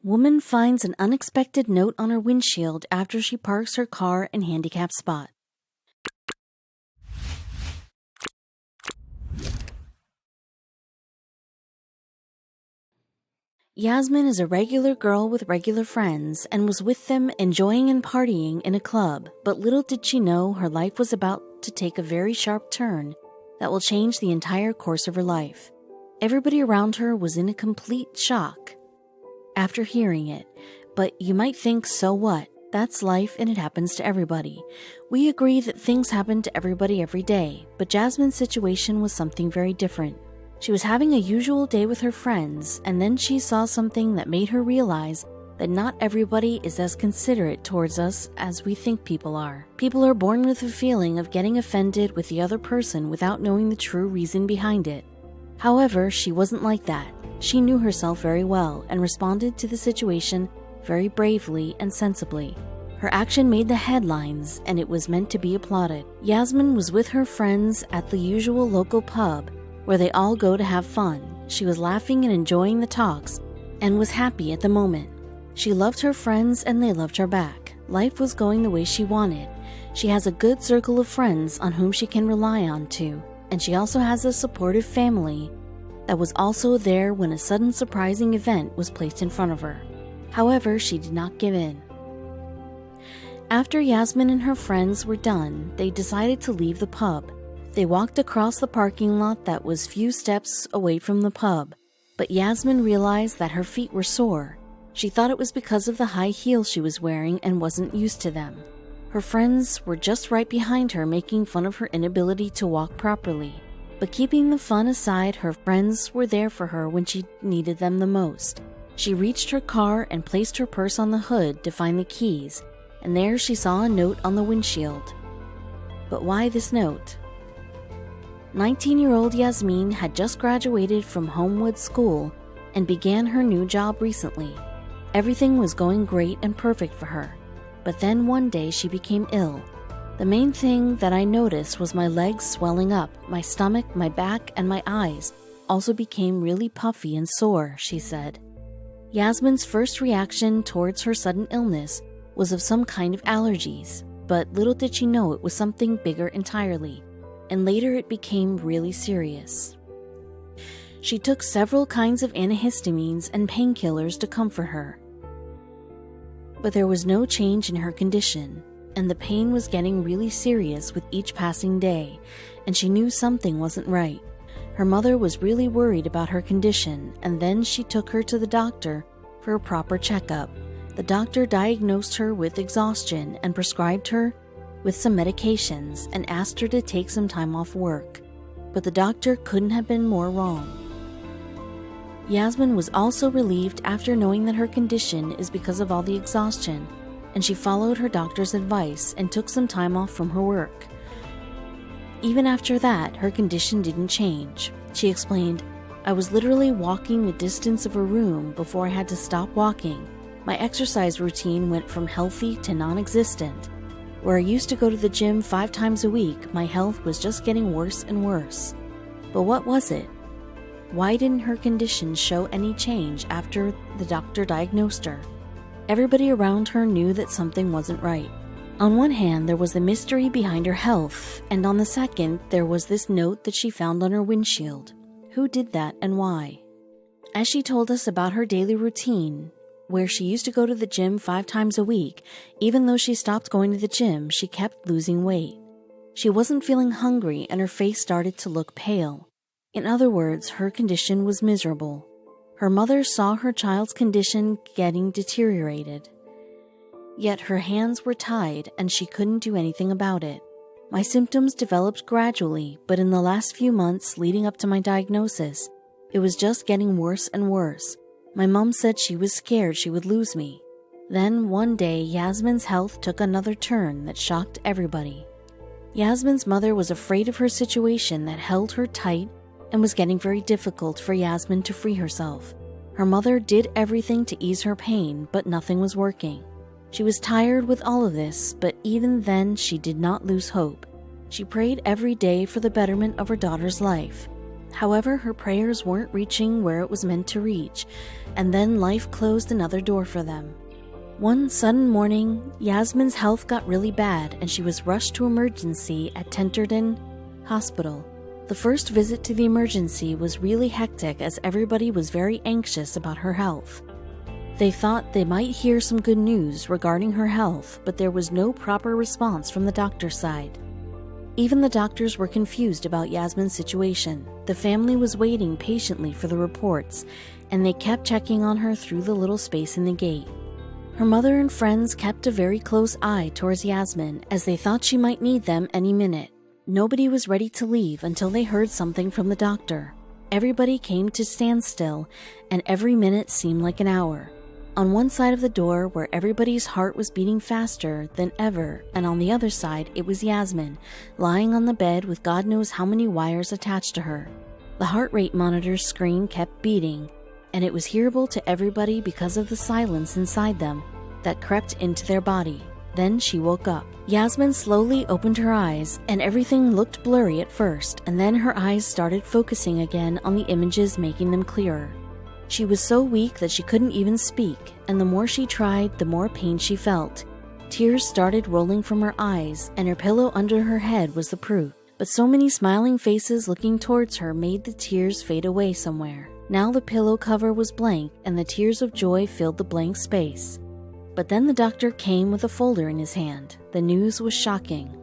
Woman finds an unexpected note on her windshield after she parks her car in handicap spot. Yasmin is a regular girl with regular friends and was with them enjoying and partying in a club, but little did she know her life was about to take a very sharp turn that will change the entire course of her life. Everybody around her was in a complete shock after hearing it, but you might think, so what? That's life and it happens to everybody. We agree that things happen to everybody every day, but Jasmine's situation was something very different. She was having a usual day with her friends, and then she saw something that made her realize that not everybody is as considerate towards us as we think people are. People are born with a feeling of getting offended with the other person without knowing the true reason behind it. However, she wasn't like that. She knew herself very well and responded to the situation very bravely and sensibly. Her action made the headlines, and it was meant to be applauded. Yasmin was with her friends at the usual local pub, where they all go to have fun. She was laughing and enjoying the talks, and was happy at the moment. She loved her friends and they loved her back. Life was going the way she wanted. She has a good circle of friends on whom she can rely on too, and she also has a supportive family that was also there when a sudden surprising event was placed in front of her. However, she did not give in. After Yasmin and her friends were done, they decided to leave the pub. They walked across the parking lot that was few steps away from the pub, but Yasmin realized that her feet were sore. She thought it was because of the high heels she was wearing and wasn't used to them. Her friends were just right behind her, making fun of her inability to walk properly. But keeping the fun aside, her friends were there for her when she needed them the most. She reached her car and placed her purse on the hood to find the keys, and there she saw a note on the windshield. But why this note? 19-year-old Yasmin had just graduated from Homewood School and began her new job recently. Everything was going great and perfect for her, but then one day she became ill. The main thing that I noticed was my legs swelling up, my stomach, my back, and my eyes also became really puffy and sore, she said. Yasmin's first reaction towards her sudden illness was of some kind of allergies, but little did she know it was something bigger entirely. And later it became really serious. She took several kinds of antihistamines and painkillers to comfort her. But there was no change in her condition, and the pain was getting really serious with each passing day, and she knew something wasn't right. Her mother was really worried about her condition, and then she took her to the doctor for a proper checkup. The doctor diagnosed her with exhaustion and prescribed her with some medications and asked her to take some time off work, but the doctor couldn't have been more wrong. Yasmin was also relieved after knowing that her condition is because of all the exhaustion, and she followed her doctor's advice and took some time off from her work. Even after that, her condition didn't change. She explained, "I was literally walking the distance of a room before I had to stop walking. My exercise routine went from healthy to non-existent. Where I used to go to the gym 5 times a week, my health was just getting worse and worse." But what was it? Why didn't her condition show any change after the doctor diagnosed her? Everybody around her knew that something wasn't right. On one hand, there was the mystery behind her health, and on the second, there was this note that she found on her windshield. Who did that and why? As she told us about her daily routine, where she used to go to the gym 5 times a week, even though she stopped going to the gym, she kept losing weight. She wasn't feeling hungry and her face started to look pale. In other words, her condition was miserable. Her mother saw her child's condition getting deteriorated. Yet her hands were tied and she couldn't do anything about it. My symptoms developed gradually, but in the last few months leading up to my diagnosis, it was just getting worse and worse. My mom said she was scared she would lose me. Then one day, Yasmin's health took another turn that shocked everybody. Yasmin's mother was afraid of her situation that held her tight and was getting very difficult for Yasmin to free herself. Her mother did everything to ease her pain, but nothing was working. She was tired with all of this, but even then she did not lose hope. She prayed every day for the betterment of her daughter's life. However, her prayers weren't reaching where it was meant to reach, and then life closed another door for them. One sudden morning, Yasmin's health got really bad and she was rushed to emergency at Tenterden Hospital. The first visit to the emergency was really hectic as everybody was very anxious about her health. They thought they might hear some good news regarding her health, but there was no proper response from the doctor's side. Even the doctors were confused about Yasmin's situation. The family was waiting patiently for the reports, and they kept checking on her through the little space in the gate. Her mother and friends kept a very close eye towards Yasmin as they thought she might need them any minute. Nobody was ready to leave until they heard something from the doctor. Everybody came to standstill, and every minute seemed like an hour. On one side of the door where everybody's heart was beating faster than ever, and on the other side it was Yasmin, lying on the bed with God knows how many wires attached to her. The heart rate monitor's screen kept beating, and it was hearable to everybody because of the silence inside them that crept into their body. Then she woke up. Yasmin slowly opened her eyes, and everything looked blurry at first, and then her eyes started focusing again on the images, making them clearer. She was so weak that she couldn't even speak, and the more she tried, the more pain she felt. Tears started rolling from her eyes, and her pillow under her head was the proof. But so many smiling faces looking towards her made the tears fade away somewhere. Now the pillow cover was blank, and the tears of joy filled the blank space. But then the doctor came with a folder in his hand. The news was shocking.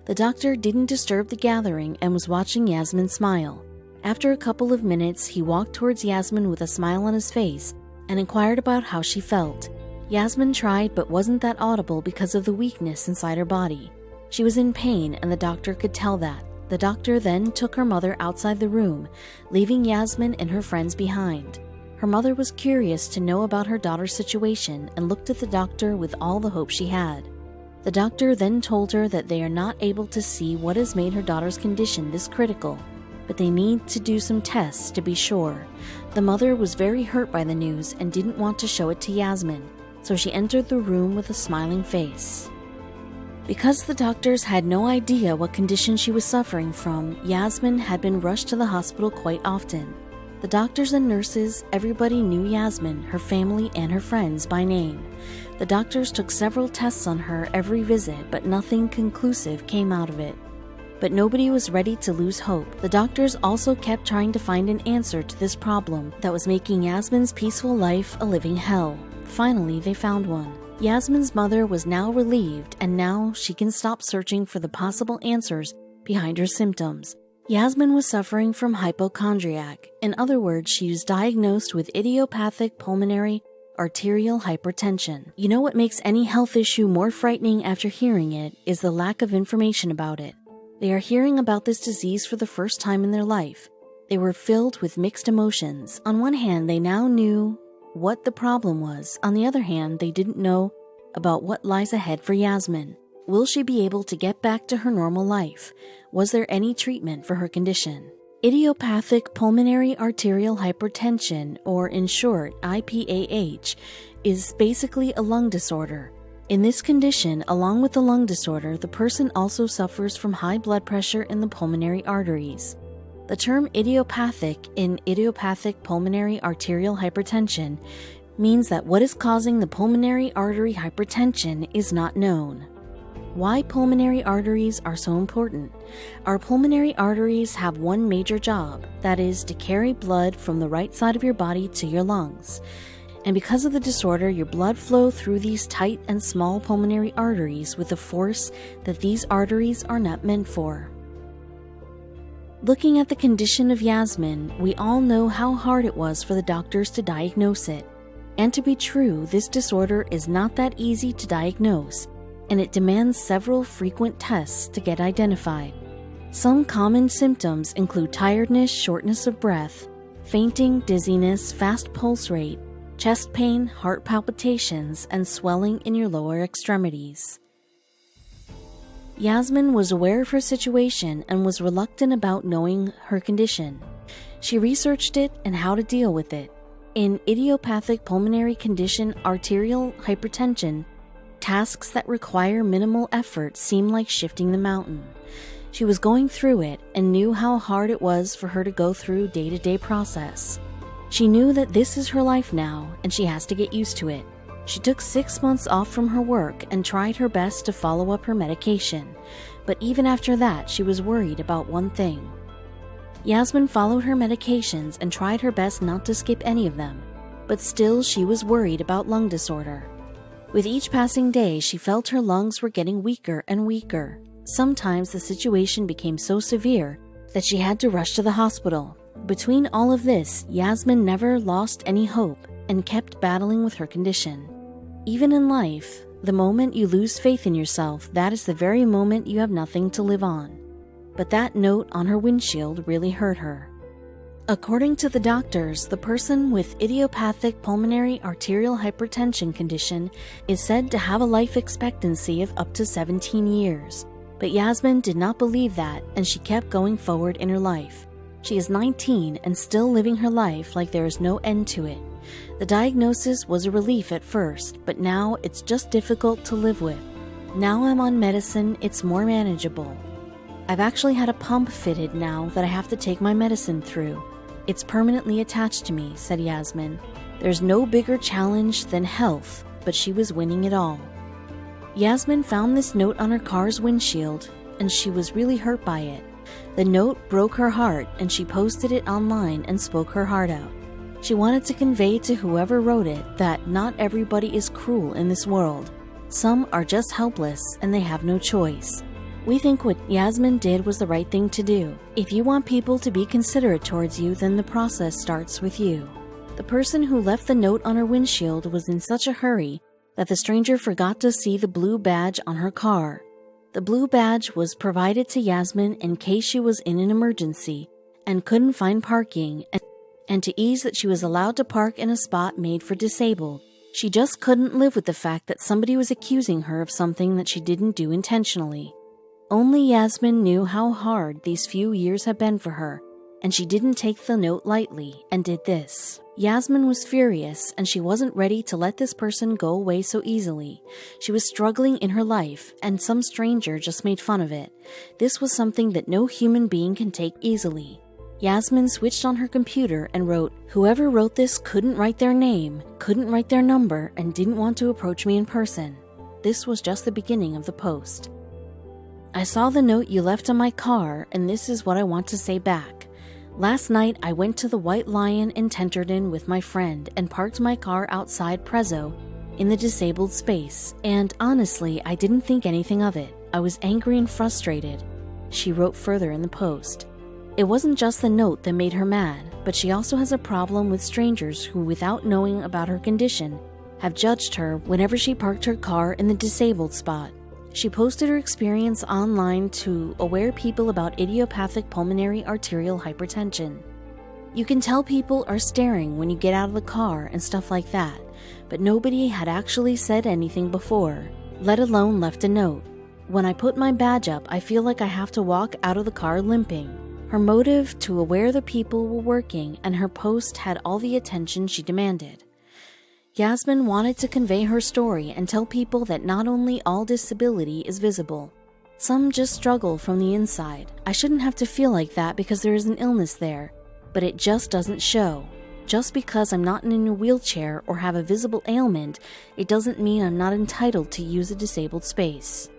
The doctor didn't disturb the gathering and was watching Yasmin smile. After a couple of minutes, he walked towards Yasmin with a smile on his face and inquired about how she felt. Yasmin tried but wasn't that audible because of the weakness inside her body. She was in pain, and the doctor could tell that. The doctor then took her mother outside the room, leaving Yasmin and her friends behind. Her mother was curious to know about her daughter's situation and looked at the doctor with all the hope she had. The doctor then told her that they are not able to see what has made her daughter's condition this critical, but they need to do some tests to be sure. The mother was very hurt by the news and didn't want to show it to Yasmin, so she entered the room with a smiling face. Because the doctors had no idea what condition she was suffering from, Yasmin had been rushed to the hospital quite often. The doctors and nurses, everybody knew Yasmin, her family, and her friends by name. The doctors took several tests on her every visit, but nothing conclusive came out of it. But nobody was ready to lose hope. The doctors also kept trying to find an answer to this problem that was making Yasmin's peaceful life a living hell. Finally, they found one. Yasmin's mother was now relieved, and now she can stop searching for the possible answers behind her symptoms. Yasmin was suffering from hypochondriac. In other words, she was diagnosed with idiopathic pulmonary arterial hypertension. You know what makes any health issue more frightening after hearing it is the lack of information about it. They are hearing about this disease for the first time in their life. They were filled with mixed emotions. On one hand, they now knew what the problem was. On the other hand, they didn't know about what lies ahead for Yasmin. Will she be able to get back to her normal life? Was there any treatment for her condition? Idiopathic pulmonary arterial hypertension, or in short, IPAH, is basically a lung disorder. In this condition, along with the lung disorder, the person also suffers from high blood pressure in the pulmonary arteries. The term idiopathic in idiopathic pulmonary arterial hypertension means that what is causing the pulmonary artery hypertension is not known. Why pulmonary arteries are so important? Our pulmonary arteries have one major job, that is to carry blood from the right side of your body to your lungs. And because of the disorder, your blood flow through these tight and small pulmonary arteries with a force that these arteries are not meant for. Looking at the condition of Yasmin, we all know how hard it was for the doctors to diagnose it. And to be true, this disorder is not that easy to diagnose, and it demands several frequent tests to get identified. Some common symptoms include tiredness, shortness of breath, fainting, dizziness, fast pulse rate, chest pain, heart palpitations, and swelling in your lower extremities. Yasmin was aware of her situation and was reluctant about knowing her condition. She researched it and how to deal with it. In idiopathic pulmonary condition arterial hypertension, tasks that require minimal effort seem like shifting the mountain. She was going through it and knew how hard it was for her to go through day-to-day process. She knew that this is her life now and she has to get used to it. She took 6 months off from her work and tried her best to follow up her medication, but even after that, she was worried about one thing. Yasmin followed her medications and tried her best not to skip any of them, but still she was worried about lung disorder. With each passing day, she felt her lungs were getting weaker and weaker. Sometimes the situation became so severe that she had to rush to the hospital. Between all of this, Yasmin never lost any hope and kept battling with her condition. Even in life, the moment you lose faith in yourself, that is the very moment you have nothing to live on. But that note on her windshield really hurt her. According to the doctors, the person with idiopathic pulmonary arterial hypertension condition is said to have a life expectancy of up to 17 years. But Yasmin did not believe that, and she kept going forward in her life. She is 19 and still living her life like there is no end to it. The diagnosis was a relief at first, but now it's just difficult to live with. Now I'm on medicine, it's more manageable. I've actually had a pump fitted now that I have to take my medicine through. It's permanently attached to me, said Yasmin. There's no bigger challenge than health, but she was winning it all. Yasmin found this note on her car's windshield, and she was really hurt by it. The note broke her heart, and she posted it online and spoke her heart out. She wanted to convey to whoever wrote it that not everybody is cruel in this world. Some are just helpless, and they have no choice. We think what Yasmin did was the right thing to do. If you want people to be considerate towards you, then the process starts with you. The person who left the note on her windshield was in such a hurry that the stranger forgot to see the blue badge on her car. The blue badge was provided to Yasmin in case she was in an emergency and couldn't find parking, and to ease that she was allowed to park in a spot made for disabled. She just couldn't live with the fact that somebody was accusing her of something that she didn't do intentionally. Only Yasmin knew how hard these few years had been for her, and she didn't take the note lightly and did this. Yasmin was furious, and she wasn't ready to let this person go away so easily. She was struggling in her life, and some stranger just made fun of it. This was something that no human being can take easily. Yasmin switched on her computer and wrote, "Whoever wrote this couldn't write their name, couldn't write their number, and didn't want to approach me in person." This was just the beginning of the post. "I saw the note you left on my car, and this is what I want to say back. Last night I went to the White Lion in Tenterden with my friend and parked my car outside Prezzo in the disabled space, and honestly I didn't think anything of it. I was angry and frustrated," she wrote further in the post. It wasn't just the note that made her mad, but she also has a problem with strangers who, without knowing about her condition, have judged her whenever she parked her car in the disabled spot. She posted her experience online to aware people about idiopathic pulmonary arterial hypertension. "You can tell people are staring when you get out of the car and stuff like that, but nobody had actually said anything before, let alone left a note. When I put my badge up, I feel like I have to walk out of the car limping." Her motive to aware the people were working, and her post had all the attention she demanded. Yasmin wanted to convey her story and tell people that not only all disability is visible. Some just struggle from the inside. I shouldn't have to feel like that because there is an illness there, but it just doesn't show. Just because I'm not in a wheelchair or have a visible ailment, it doesn't mean I'm not entitled to use a disabled space.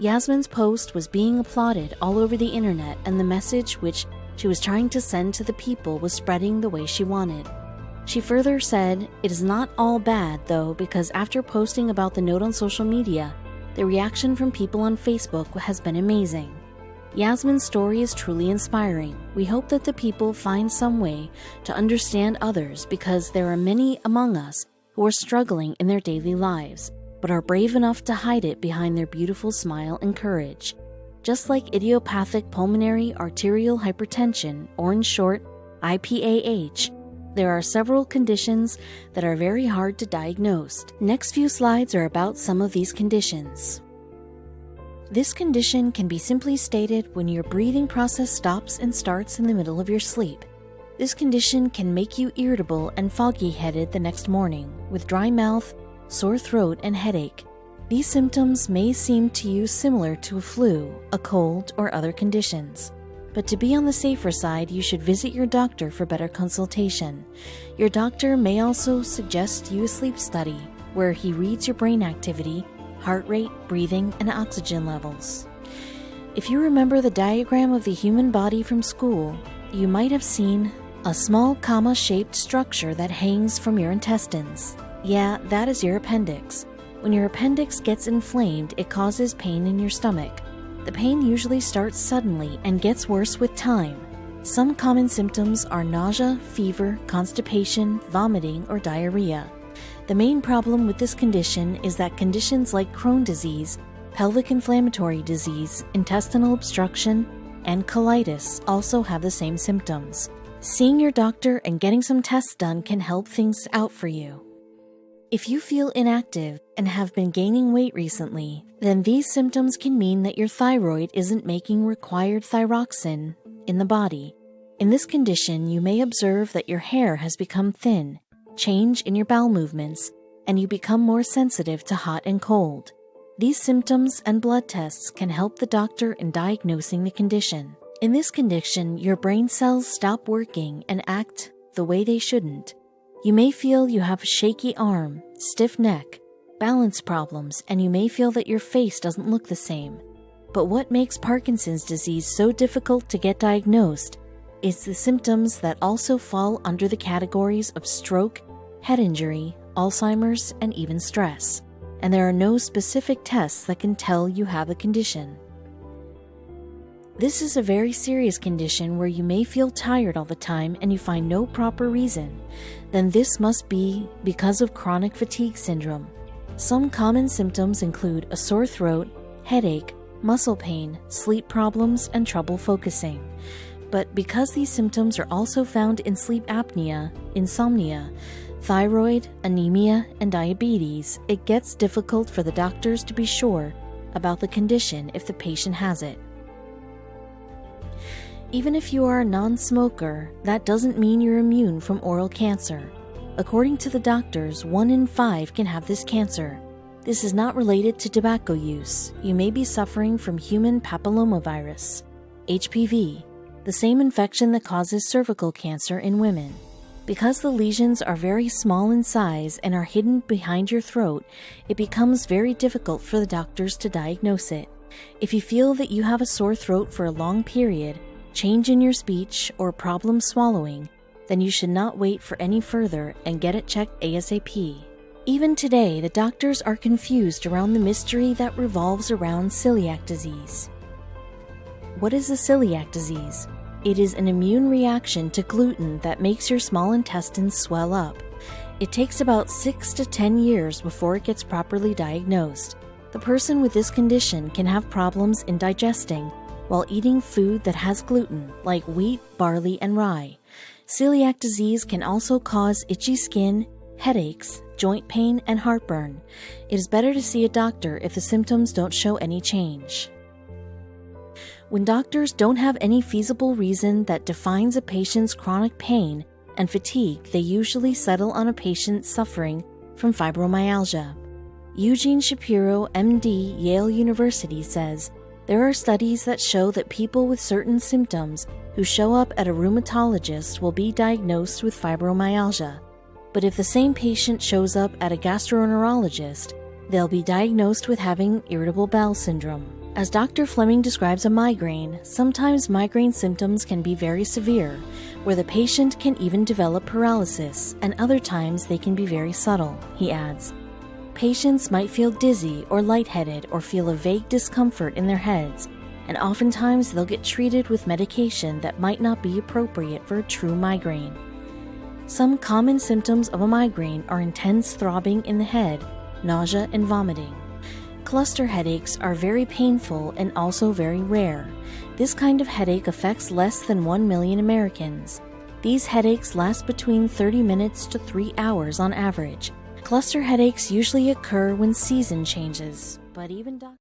Yasmin's post was being applauded all over the internet, and the message which she was trying to send to the people was spreading the way she wanted. She further said, "It is not all bad, though, because after posting about the note on social media, the reaction from people on Facebook has been amazing. Yasmin's story is truly inspiring. We hope that the people find some way to understand others, because there are many among us who are struggling in their daily lives, but are brave enough to hide it behind their beautiful smile and courage. Just like idiopathic pulmonary arterial hypertension, or in short, IPAH, there are several conditions that are very hard to diagnose. Next few slides are about some of these conditions. This condition can be simply stated when your breathing process stops and starts in the middle of your sleep. This condition can make you irritable and foggy-headed the next morning, with dry mouth, sore throat, and headache. These symptoms may seem to you similar to a flu, a cold, or other conditions. But to be on the safer side, you should visit your doctor for better consultation. Your doctor may also suggest you a sleep study, where he reads your brain activity, heart rate, breathing, and oxygen levels. If you remember the diagram of the human body from school, you might have seen a small comma-shaped structure that hangs from your intestines. Yeah, that is your appendix. When your appendix gets inflamed, it causes pain in your stomach. The pain usually starts suddenly and gets worse with time. Some common symptoms are nausea, fever, constipation, vomiting, or diarrhea. The main problem with this condition is that conditions like Crohn's disease, pelvic inflammatory disease, intestinal obstruction, and colitis also have the same symptoms. Seeing your doctor and getting some tests done can help things out for you. If you feel inactive and have been gaining weight recently, then these symptoms can mean that your thyroid isn't making required thyroxine in the body. In this condition, you may observe that your hair has become thin, change in your bowel movements, and you become more sensitive to hot and cold. These symptoms and blood tests can help the doctor in diagnosing the condition. In this condition, your brain cells stop working and act the way they shouldn't. You may feel you have a shaky arm, stiff neck, balance problems, and you may feel that your face doesn't look the same. But what makes Parkinson's disease so difficult to get diagnosed is the symptoms that also fall under the categories of stroke, head injury, Alzheimer's, and even stress. And there are no specific tests that can tell you have the condition. This is a very serious condition where you may feel tired all the time and you find no proper reason. Then this must be because of chronic fatigue syndrome. Some common symptoms include a sore throat, headache, muscle pain, sleep problems, and trouble focusing. But because these symptoms are also found in sleep apnea, insomnia, thyroid, anemia, and diabetes, it gets difficult for the doctors to be sure about the condition if the patient has it. Even if you are a non-smoker, that doesn't mean you're immune from oral cancer. According to the doctors, 1 in 5 can have this cancer. This is not related to tobacco use. You may be suffering from human papillomavirus, HPV, the same infection that causes cervical cancer in women. Because the lesions are very small in size and are hidden behind your throat, it becomes very difficult for the doctors to diagnose it. If you feel that you have a sore throat for a long period, change in your speech, or problem swallowing, then you should not wait for any further and get it checked ASAP. Even today, the doctors are confused around the mystery that revolves around celiac disease. What is a celiac disease? It is an immune reaction to gluten that makes your small intestines swell up. It takes about 6 to 10 years before it gets properly diagnosed. The person with this condition can have problems in digesting while eating food that has gluten, like wheat, barley, and rye. Celiac disease can also cause itchy skin, headaches, joint pain, and heartburn. It is better to see a doctor if the symptoms don't show any change. When doctors don't have any feasible reason that defines a patient's chronic pain and fatigue, they usually settle on a patient suffering from fibromyalgia. Eugene Shapiro, MD, Yale University, says, there are studies that show that people with certain symptoms who show up at a rheumatologist will be diagnosed with fibromyalgia. But if the same patient shows up at a gastroenterologist, they'll be diagnosed with having irritable bowel syndrome. As Dr. Fleming describes a migraine, sometimes migraine symptoms can be very severe, where the patient can even develop paralysis, and other times they can be very subtle, he adds. Patients might feel dizzy or lightheaded or feel a vague discomfort in their heads, and oftentimes they'll get treated with medication that might not be appropriate for a true migraine. Some common symptoms of a migraine are intense throbbing in the head, nausea, and vomiting. Cluster headaches are very painful and also very rare. This kind of headache affects less than 1 million Americans. These headaches last between 30 minutes to 3 hours on average. Cluster headaches usually occur when season changes, but even doctors